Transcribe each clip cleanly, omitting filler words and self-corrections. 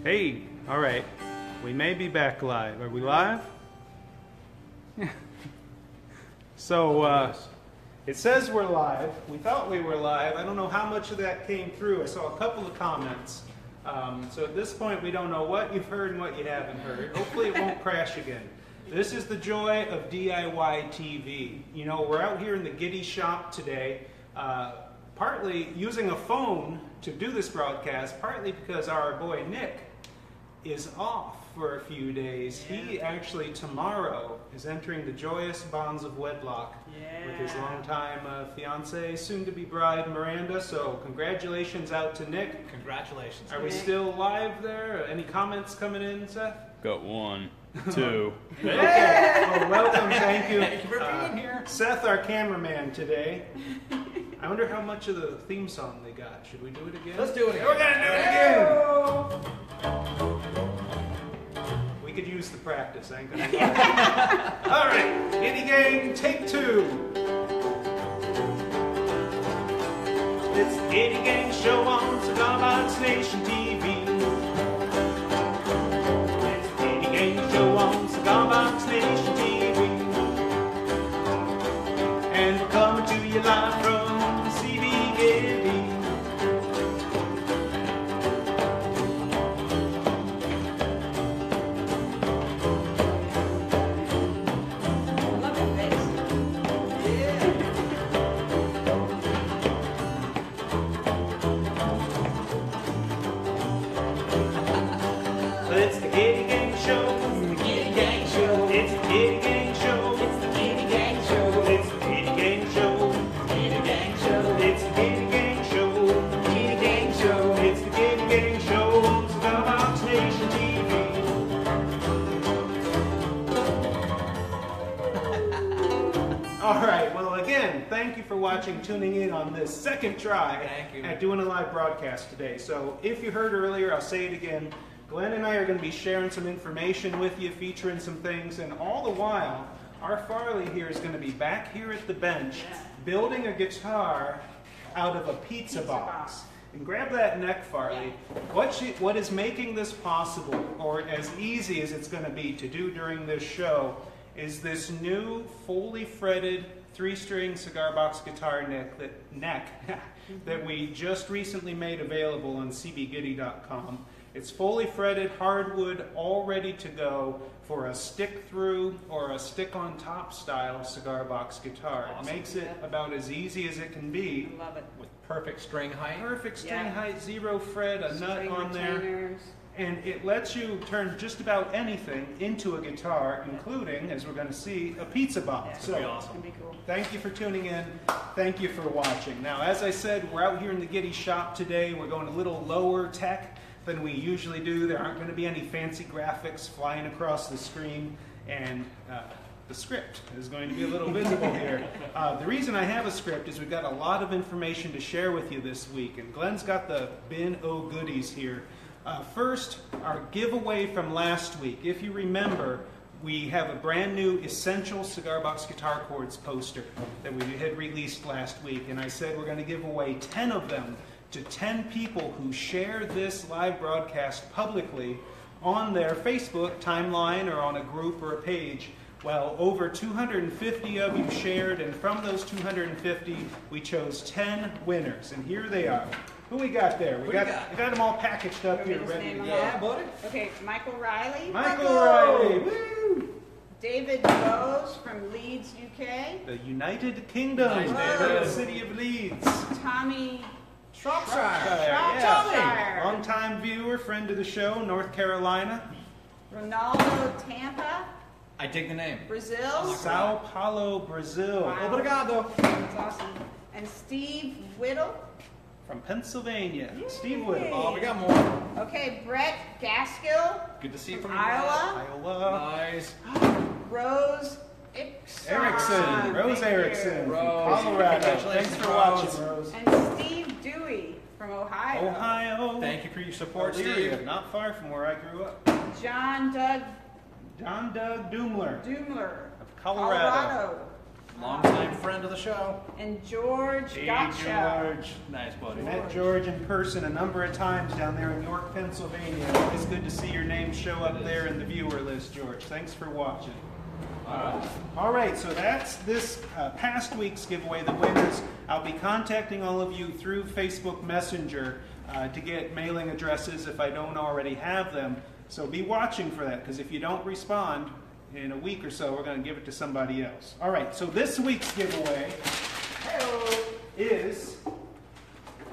Hey, all right. We may be back live. Are we live? So, it says we're live. We thought we were live. I don't know how much of that came through. I saw a couple of comments. So at this point, we don't know what you've heard and what you haven't heard. Hopefully it won't crash again. This is the joy of DIY TV. You know, we're out here in the Gitty shop today, partly using a phone to do this broadcast, partly because our boy Nick is off for a few days. Yeah. He actually tomorrow is entering the joyous bonds of wedlock with his longtime fiancée, soon-to-be bride Miranda. So congratulations out to Nick. Congratulations. Are we still live there? Any comments coming in, Seth? Got 1, 2. Okay. Well, welcome. Thank you. Thank you for being here. Seth, our cameraman today. I wonder how much of the theme song they got. Should we do it again? Let's do it again. We're gonna do it again. We could use the practice. I ain't gonna lie. All right, Gitty Gang, take 2. It's the Gitty Gang show on Cigar Box Nation TV. It's the Gitty Gang show on Cigar Box Nation TV. And we're coming to you live from Gitty. It's the Gitty Gang show. It's the Gitty Gang show. It's the Gitty Gang show. It's the Gitty Gang show. It's the Gitty Gang show. Gitty Gang show. It's the Gitty Gang show. Gitty Gang show. It's the Gitty Gang show on Cigar Box Nation TV. All right. Well, again, thank you for watching, tuning in on this second try at doing a live broadcast today. So, if you heard earlier, I'll say it again. Glenn and I are going to be sharing some information with you, featuring some things, and all the while, our Farley here is going to be back here at the bench, building a guitar out of a pizza box. And grab that neck, Farley. What is making this possible, or as easy as it's going to be to do during this show, is this new fully fretted 3-string cigar box guitar neck that we just recently made available on cbgitty.com. It's fully fretted, hardwood, all ready to go for a stick-through or a stick-on-top style cigar box guitar. Awesome. It makes it about as easy as it can be. I love it. With perfect string height. Perfect string height, 0 fret, a nut on there. And it lets you turn just about anything into a guitar, including, as we're going to see, a pizza box. So awesome. Cool. Thank you for tuning in. Thank you for watching. Now, as I said, we're out here in the Gitty shop today. We're going a little lower tech than we usually do. There aren't going to be any fancy graphics flying across the screen, and the script is going to be a little visible here. The reason I have a script is we've got a lot of information to share with you this week, and Glenn's got the bin o' goodies here. First, our giveaway from last week. If you remember, we have a brand new Essential Cigar Box Guitar Chords poster that we had released last week, and I said we're going to give away 10 of them to 10 people who share this live broadcast publicly on their Facebook timeline or on a group or a page. Well, over 250 of you shared, and from those 250, we chose 10 winners, and here they are. Who we got there? We got them all packaged up here, ready to go. Yeah, buddy. Okay, Michael Riley. Michael Riley. Woo! David Bose from Leeds, UK. The United Kingdom. Nice, the city of Leeds. Tommy Shropshire. Shropshire. Long-time viewer, friend of the show, North Carolina. Ronaldo Tampa. I dig the name. Brazil. Sao Paulo, Brazil. Wow. Obrigado. That's awesome. And Steve Whittle. From Pennsylvania. Yay. Steve Whittle. Oh, we got more. Okay, Brett Gaskill. Good to see you from from Iowa. Nice. Rose Erickson. Rose Erickson. Rose. From Colorado. Congratulations, Thanks for Rose. watching, Rose. And Steve Dewey from Ohio. Ohio. Thank you for your support, Elyria, Steve. not far from where I grew up. John Doug Doomler. Doomler. Of Colorado. Longtime friend of the show. And George Hey, Gotcha. George. Nice, buddy. Met George in person a number of times down there in York, Pennsylvania. It's good to see your name show up there in the viewer list, George. Thanks for watching. All right, so that's this past week's giveaway, the winners. I'll be contacting all of you through Facebook Messenger to get mailing addresses if I don't already have them. So be watching for that, because if you don't respond in a week or so, we're going to give it to somebody else. All right, so this week's giveaway is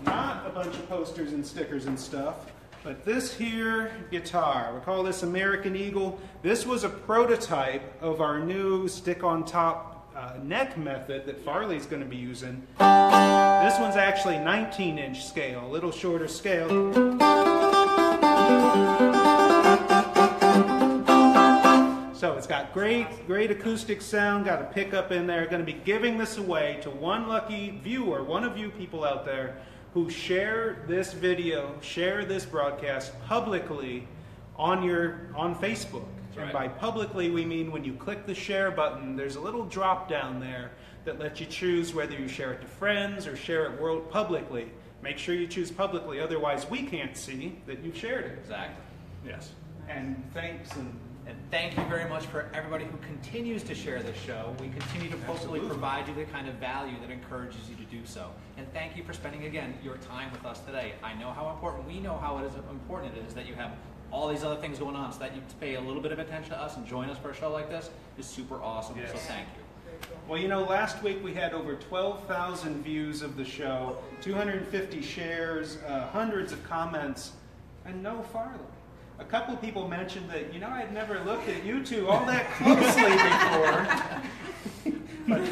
not a bunch of posters and stickers and stuff, but this here guitar. We call this American Eagle. This was a prototype of our new stick-on-top neck method that Farley's going to be using. This one's actually 19-inch scale, a little shorter scale. So it's got great acoustic sound, got a pickup in there. Going to be giving this away to one lucky viewer, one of you people out there who share this video, share this broadcast publicly on Facebook. Right. And by publicly, we mean when you click the share button, there's a little drop down there that lets you choose whether you share it to friends or share it publicly. Make sure you choose publicly, otherwise we can't see that you've shared it. Exactly. Yes. And thanks. And thank you very much for everybody who continues to share this show. We continue to hopefully provide you the kind of value that encourages you to do so. And thank you for spending, again, your time with us today. I know how important, we know how important it is that you have all these other things going on, so that you pay a little bit of attention to us and join us for a show like this is super awesome. Yes. So thank you. Well, you know, last week we had over 12,000 views of the show, 250 shares, hundreds of comments, and no Farley. A couple people mentioned that, you know, I'd never looked at you two all that closely before. But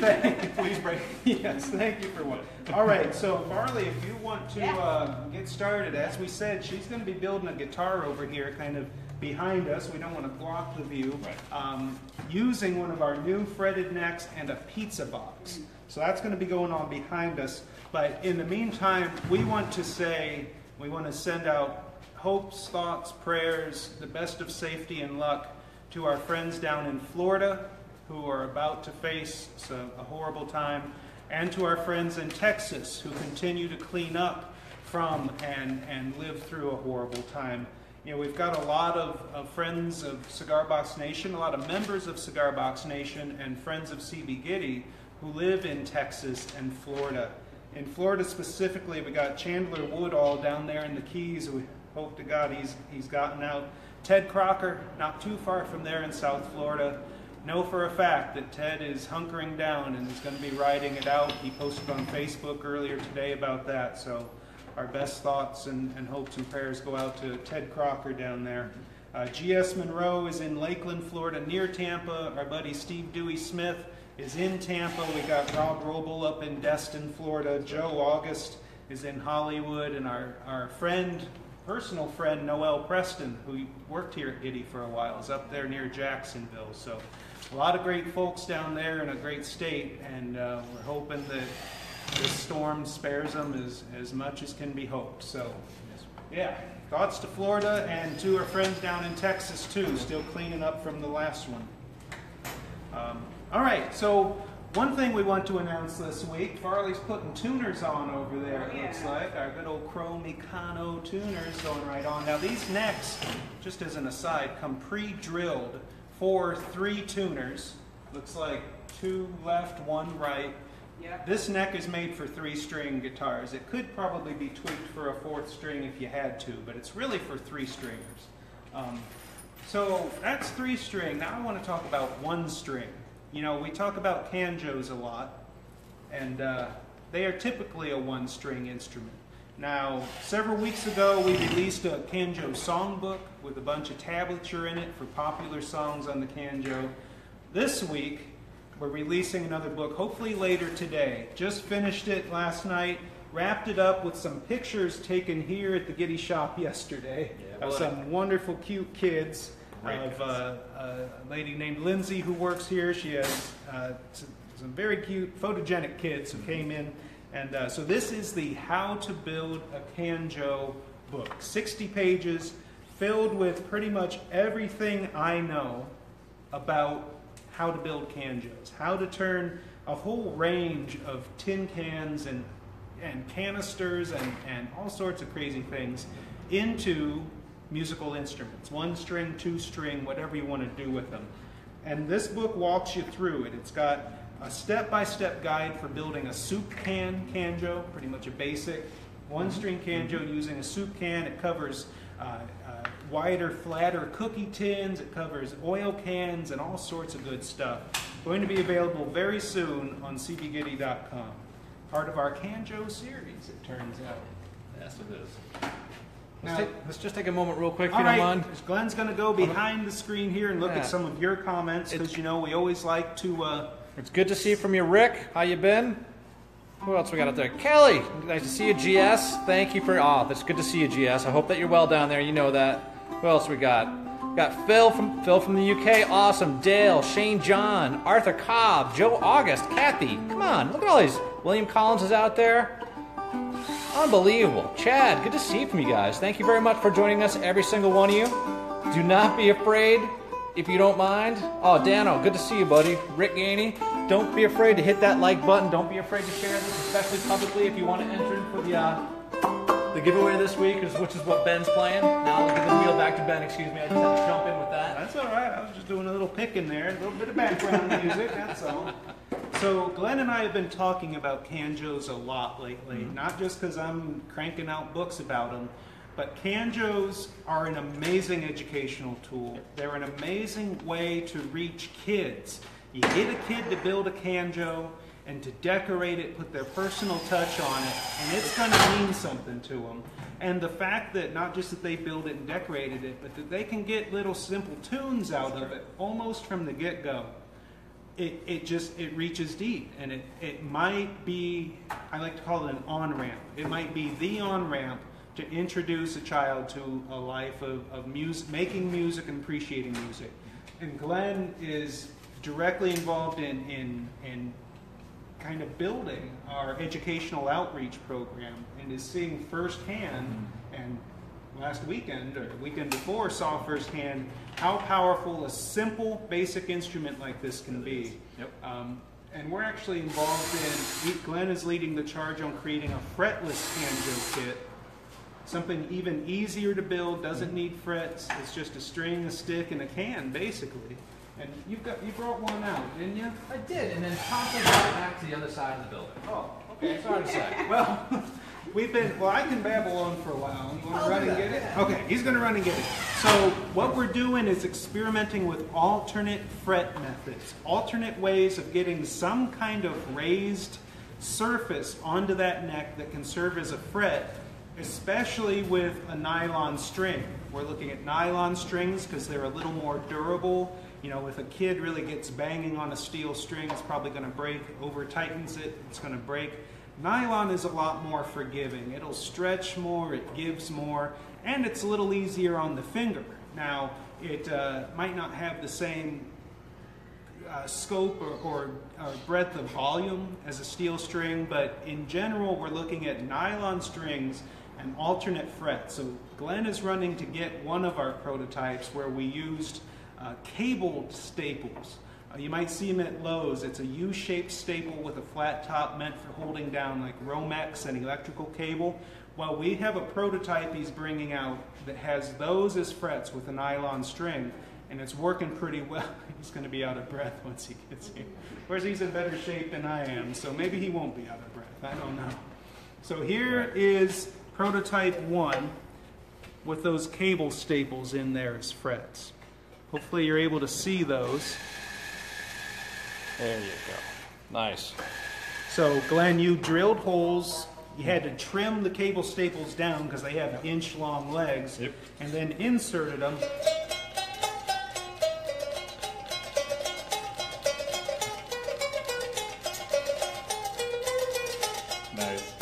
please break. Yes, thank you for one. All right, so Farley, if you want to get started, as we said, she's going to be building a guitar over here, kind of behind us. We don't want to block the view. Right. Using one of our new fretted necks and a pizza box. So that's going to be going on behind us. But in the meantime, we want to send out hopes, thoughts, prayers, the best of safety and luck to our friends down in Florida who are about to face a horrible time, and to our friends in Texas who continue to clean up from and live through a horrible time. You know, we've got a lot of friends of Cigar Box Nation, a lot of members of Cigar Box Nation, and friends of CB Gitty who live in Texas and Florida. In Florida specifically, we got Chandler Woodall down there in the Keys. We hope to God he's gotten out. Ted Crocker, not too far from there in South Florida. Know for a fact that Ted is hunkering down and is going to be riding it out. He posted on Facebook earlier today about that. So our best thoughts and hopes and prayers go out to Ted Crocker down there. G.S. Monroe is in Lakeland, Florida, near Tampa. Our buddy Steve Dewey Smith is in Tampa. We got Rob Roble up in Destin, Florida. Joe August is in Hollywood. And our personal friend, Noel Preston, who worked here at Gitty for a while, is up there near Jacksonville. So a lot of great folks down there in a great state. And we're hoping that this storm spares them as much as can be hoped. So, yeah, thoughts to Florida and to our friends down in Texas, too, still cleaning up from the last one. All right, so one thing we want to announce this week, Farley's putting tuners on over there, it looks like. Our good old Chrome Econo tuners going right on. Now, these necks, just as an aside, come pre-drilled for 3 tuners. Looks like 2 left, 1 right. Yep. This neck is made for 3-string guitars. It could probably be tweaked for a 4th string if you had to, but it's really for 3-stringers. So that's 3-string. Now I want to talk about 1-string. You know, we talk about canjos a lot, and they are typically a 1-string instrument. Now, several weeks ago, we released a canjo songbook with a bunch of tablature in it for popular songs on the canjo. This week, we're releasing another book, hopefully later today. Just finished it last night, wrapped it up with some pictures taken here at the Gitty shop yesterday of some wonderful, cute kids. Of a lady named Lindsay who works here. She has some very cute, photogenic kids who came in. And so this is the How to Build a Canjo book. 60 pages filled with pretty much everything I know about how to build canjos. How to turn a whole range of tin cans and canisters and all sorts of crazy things into musical instruments. 1-string, 2-string, whatever you want to do with them. And this book walks you through it. It's got a step-by-step guide for building a soup can canjo, pretty much a basic 1-string canjo using a soup can. It covers wider, flatter cookie tins. It covers oil cans and all sorts of good stuff. Going to be available very soon on cbgitty.com. Part of our canjo series, it turns out. Yes, it is. Now, Let's just take a moment real quick, if all you don't right, mind. Glenn's going to go behind the screen here and look at some of your comments, because you know we always like to... It's good to see you from you, Rick. How you been? Who else we got up there? Kelly, nice to see you, GS. Thank you for... Oh, that's good to see you, GS. I hope that you're well down there. You know that. Who else we got? We got Phil from the UK. Awesome. Dale, Shane John, Arthur Cobb, Joe August, Kathy. Come on, look at all these. William Collins is out there. Unbelievable. Chad, good to see you from you guys. Thank you very much for joining us, every single one of you. Do not be afraid, if you don't mind. Oh, Dano, good to see you, buddy. Rick Gainey, don't be afraid to hit that like button. Don't be afraid to share this, especially publicly, if you want to enter in for the giveaway this week, which is what Ben's playing. Now I'll give the wheel back to Ben. Excuse me, I just had to jump in with that. That's all right. I was just doing a little pick in there, a little bit of background music, that's all. So Glenn and I have been talking about canjos a lot lately, not just because I'm cranking out books about them, but canjos are an amazing educational tool. They're an amazing way to reach kids. You get a kid to build a canjo and to decorate it, put their personal touch on it, and it's going to mean something to them. And the fact that not just that they build it and decorated it, but that they can get little simple tunes out of it almost from the get-go. It reaches deep, and it might be, I like to call it an on-ramp. It might be the on-ramp to introduce a child to a life of music, making music and appreciating music. And Glenn is directly involved in kind of building our educational outreach program, and is seeing firsthand, and last weekend or the weekend before saw firsthand how powerful a simple basic instrument like this can be. Yep. And we're actually involved in, Glenn is leading the charge on creating a fretless canjo kit. Something even easier to build, doesn't need frets, it's just a string, a stick, and a can, basically. And you brought one out, didn't you? I did, and then promptly brought it back to the other side of the building. Oh, okay. Sorry to say. Well, I can babble on for a while. You want to run and get it? Okay, he's going to run and get it. So what we're doing is experimenting with alternate fret methods, alternate ways of getting some kind of raised surface onto that neck that can serve as a fret, especially with a nylon string. We're looking at nylon strings because they're a little more durable. You know, if a kid really gets banging on a steel string, it's probably going to break. Over tightens it, it's going to break. Nylon is a lot more forgiving. It'll stretch more, it gives more, and it's a little easier on the finger. Now, it might not have the same scope or breadth of volume as a steel string, but in general, we're looking at nylon strings and alternate frets. So Glenn is running to get one of our prototypes where we used cable staples. You might see them at Lowe's. It's a U-shaped staple with a flat top meant for holding down like Romex and electrical cable. Well, we have a prototype he's bringing out that has those as frets with a nylon string, and it's working pretty well. He's going to be out of breath once he gets here. Whereas he's in better shape than I am, so maybe he won't be out of breath. I don't know. So here is prototype 1 with those cable staples in there as frets. Hopefully you're able to see those. There you go. Nice. So Glenn, you drilled holes. You had to trim the cable staples down because they have inch-long legs, yep, and then inserted them. Nice.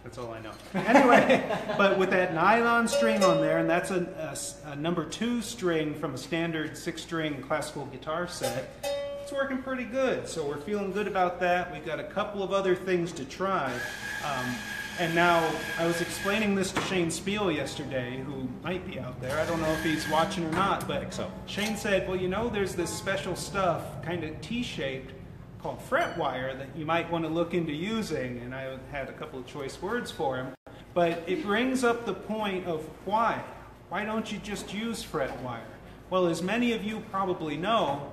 That's all I know. Anyway, but with that nylon string on there, and that's a number 2 string from a standard 6-string classical guitar set, it's working pretty good. So we're feeling good about that. We've got a couple of other things to try. And now, I was explaining this to Shane Spiel yesterday, who might be out there. I don't know if he's watching or not, but so. Shane said, well, you know, there's this special stuff, kind of T-shaped, called fret wire that you might want to look into using, and I had a couple of choice words for him. But it brings up the point of why. Why don't you just use fret wire? Well, as many of you probably know,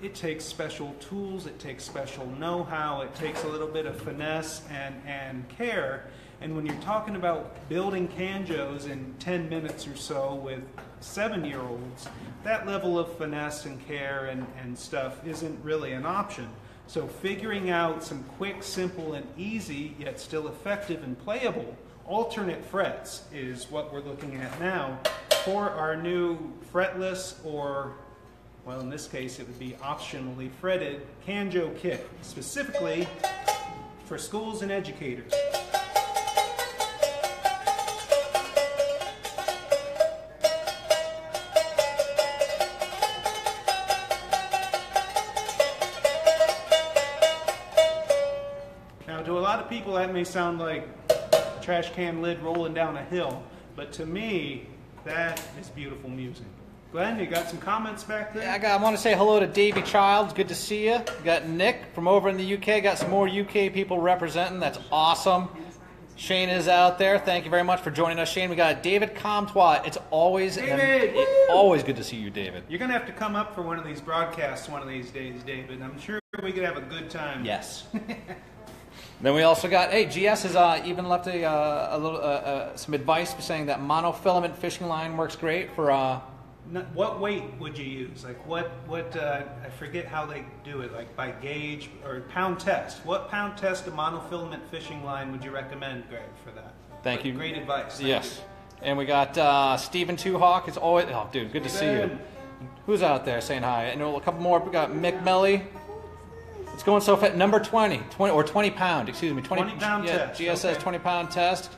it takes special tools, it takes special know-how, it takes a little bit of finesse and care. And when you're talking about building canjos in 10 minutes or so with 7-year-olds, that level of finesse and care and stuff isn't really an option. So figuring out some quick, simple, and easy, yet still effective and playable alternate frets is what we're looking at now for our new fretless, or, well, in this case it would be optionally fretted canjo kit, specifically for schools and educators. Now, to a lot of people that may sound like a trash can lid rolling down a hill, but to me, that is beautiful music. Glenn, you got some comments back there? Yeah, I want to say hello to Davey Childs. Good to see you. Got Nick from over in the UK. Got some more UK people representing. That's awesome. Shane is out there. Thank you very much for joining us, Shane. We got David Comtois. It's always always good to see you, David. You're going to have to come up for one of these broadcasts one of these days, David. I'm sure we could have a good time. Yes. Then we also got, hey, GS has even left a little some advice saying that monofilament fishing line works great for. What weight would you use? Like what I forget how they do it, like by gauge or pound test. What pound test of monofilament fishing line would you recommend, Greg, for that? Thank you. Great advice. Yes. And we got Stephen Tuhawk. It's always, oh, dude, good to see you. Who's out there saying hi? And a couple more. We got Mick Melly. It's going so fast. Number 20 pound, excuse me. 20 pound test. GS says 20 pound test.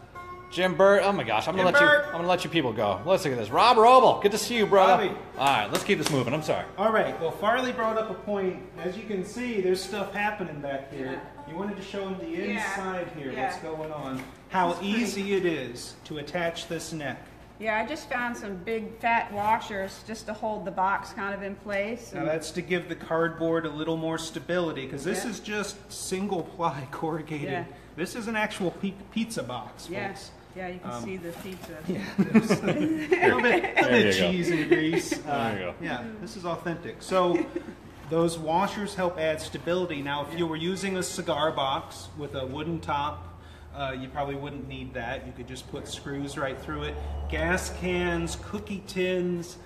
Jim Burt, oh my gosh, I'm gonna let you people go. Let's look at this. Rob Roble, good to see you, brother. Bobby. All right, let's keep this moving. I'm sorry. All right. Well, Farley brought up a point. As you can see, there's stuff happening back here. You wanted to show him the inside here. What's going on? How easy it is to attach this neck. Yeah, I just found some big fat washers just to hold the box kind of in place. Now that's to give the cardboard a little more stability, because this is just single ply corrugated. Yeah. This is an actual pizza box, folks. Yeah, you can see the pizza. Yeah, there's a little bit cheese and grease. There you go. Yeah, this is authentic. So those washers help add stability. Now, if you were using a cigar box with a wooden top, you probably wouldn't need that. You could just put screws right through it. Gas cans, cookie tins,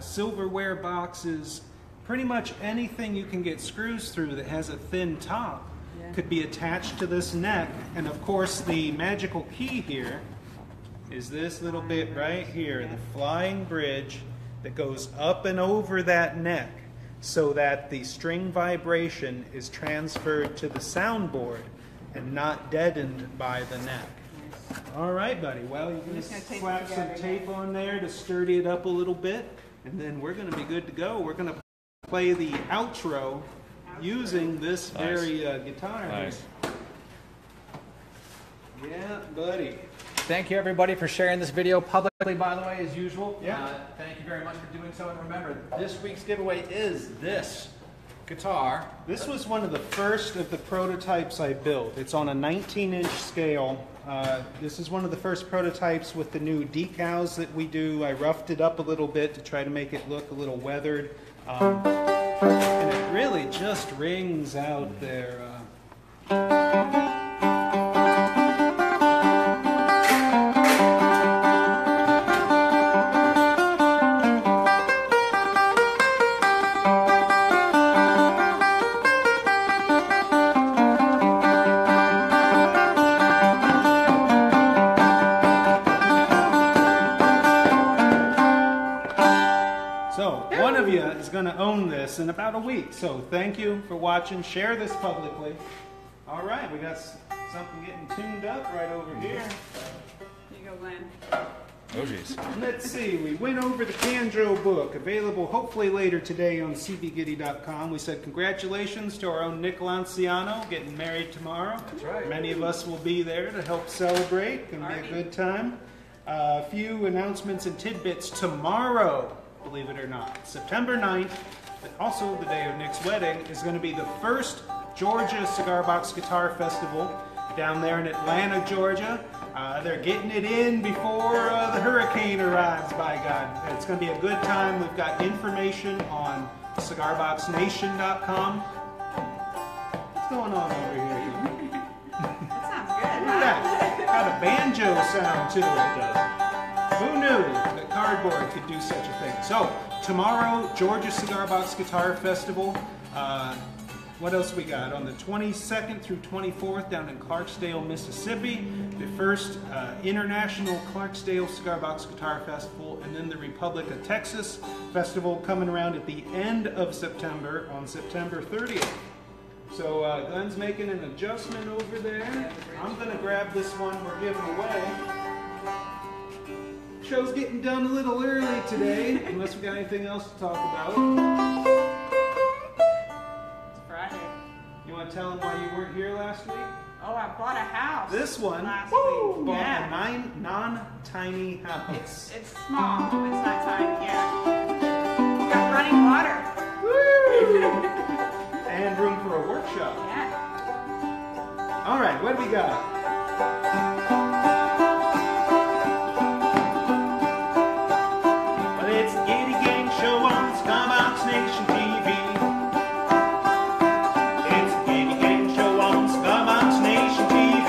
silverware boxes, pretty much anything you can get screws through that has a thin top could be attached to this neck. And of course, the magical key here is this little bit right here, the flying bridge that goes up and over that neck so that the string vibration is transferred to the soundboard and not deadened by the neck. All right, buddy. Well, you're going to slap some tape on there to sturdy it up a little bit, and then we're going to be good to go. We're going to play the outro using this very guitar. Nice. Yeah, buddy. Thank you, everybody, for sharing this video publicly, by the way, as usual. Yeah. Thank you very much for doing so. And remember, this week's giveaway is this guitar. This was one of the first of the prototypes I built. It's on a 19-inch scale. This is one of the first prototypes with the new decals that we do. I roughed it up a little bit to try to make it look a little weathered. And it really just rings out there. Going to own this in about a week, so thank you for watching. Share this publicly. All right, we got something getting tuned up right over here. Here you go, Glenn. Oh, geez. Let's see, we went over the Canjo book, available hopefully later today on cbgitty.com. We said congratulations to our own Nick Lanciano getting married tomorrow. That's right. Many of us will be there to help celebrate. Going to be a good time. A few announcements and tidbits tomorrow. Believe it or not, September 9th, also the day of Nick's wedding, is going to be the first Georgia Cigar Box Guitar Festival down there in Atlanta, Georgia. They're getting it in before the hurricane arrives, by God. It's going to be a good time. We've got information on cigarboxnation.com. What's going on over here? That sounds good. Look at that. Got a banjo sound to it. Who knew that cardboard could do such a thing? So, tomorrow, Georgia Cigar Box Guitar Festival. What else we got? On the 22nd through 24th down in Clarksdale, Mississippi. The first International Clarksdale Cigar Box Guitar Festival, and then the Republic of Texas Festival coming around at the end of September on September 30th. So Glenn's making an adjustment over there. I'm going to grab this one we're giving away. Show's getting done a little early today, unless we got anything else to talk about. It's Friday. You want to tell them why you weren't here last week? Oh, I bought a house. This one last bought week. Yeah. a non-tiny house. It's small. It's not tiny. Yeah. Got running water. Woo! And room for a workshop. Yeah. All right, what do we got? Well, it's the Gitty Gang Show on Cigar Box Nation TV. It's the Gitty Gang Show on Cigar Box Nation TV.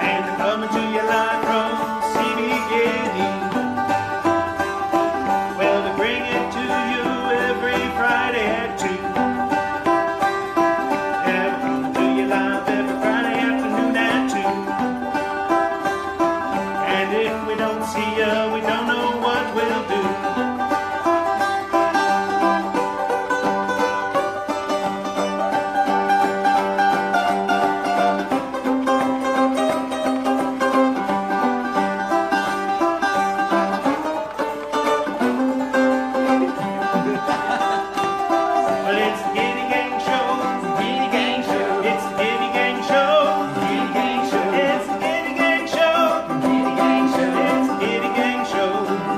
And they're coming to you live from CB Gitty. Well, they bring it to you every Friday at 2. Yeah, we're coming to you live every Friday afternoon at 2. And if we don't see you, we don't know what we'll do. Well, it's the Gitty Gang Show. Gitty Gang Show. It's the Gitty Gang Show. Gitty Gang Show. It's the Gitty Gang Show. Gitty Gang Show. It's the Gitty Gang Show.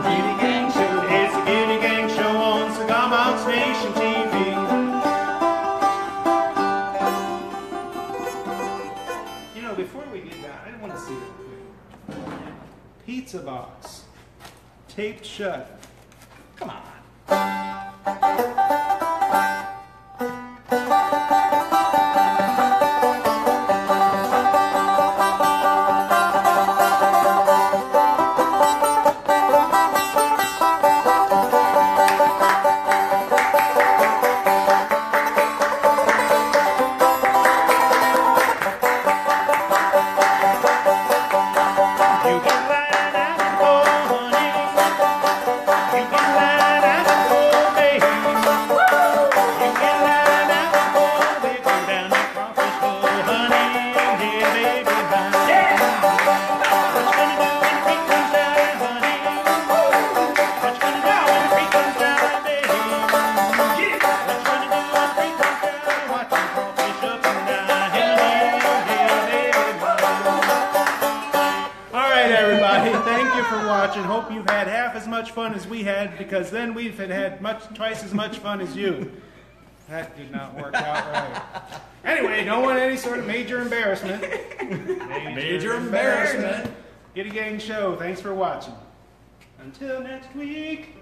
Gitty Gang Show. It's the Gitty Gang Show on Cigar Box Nation TV. You know, before we get down, I want to see it. Pizza box, taped shut. Come on. You can lie down and go, honey. You can lie down and go, baby. You can lie down and go, baby. Go down that crawfish hole, honey. Yeah, baby, bye. Yeah. What you gonna do when the creek comes down, honey? What you gonna do when the creek comes down, baby? What you gonna do when the creek comes down? Watch the crawfish up and down, yeah, baby, bye. All right, everybody. Thank you for watching. Hope you've had half as much fun as we had, because then we've had twice as much fun as you. That did not work out right. Anyway, don't want any sort of major embarrassment. Major embarrassment. Gitty Gang Show. Thanks for watching. Until next week.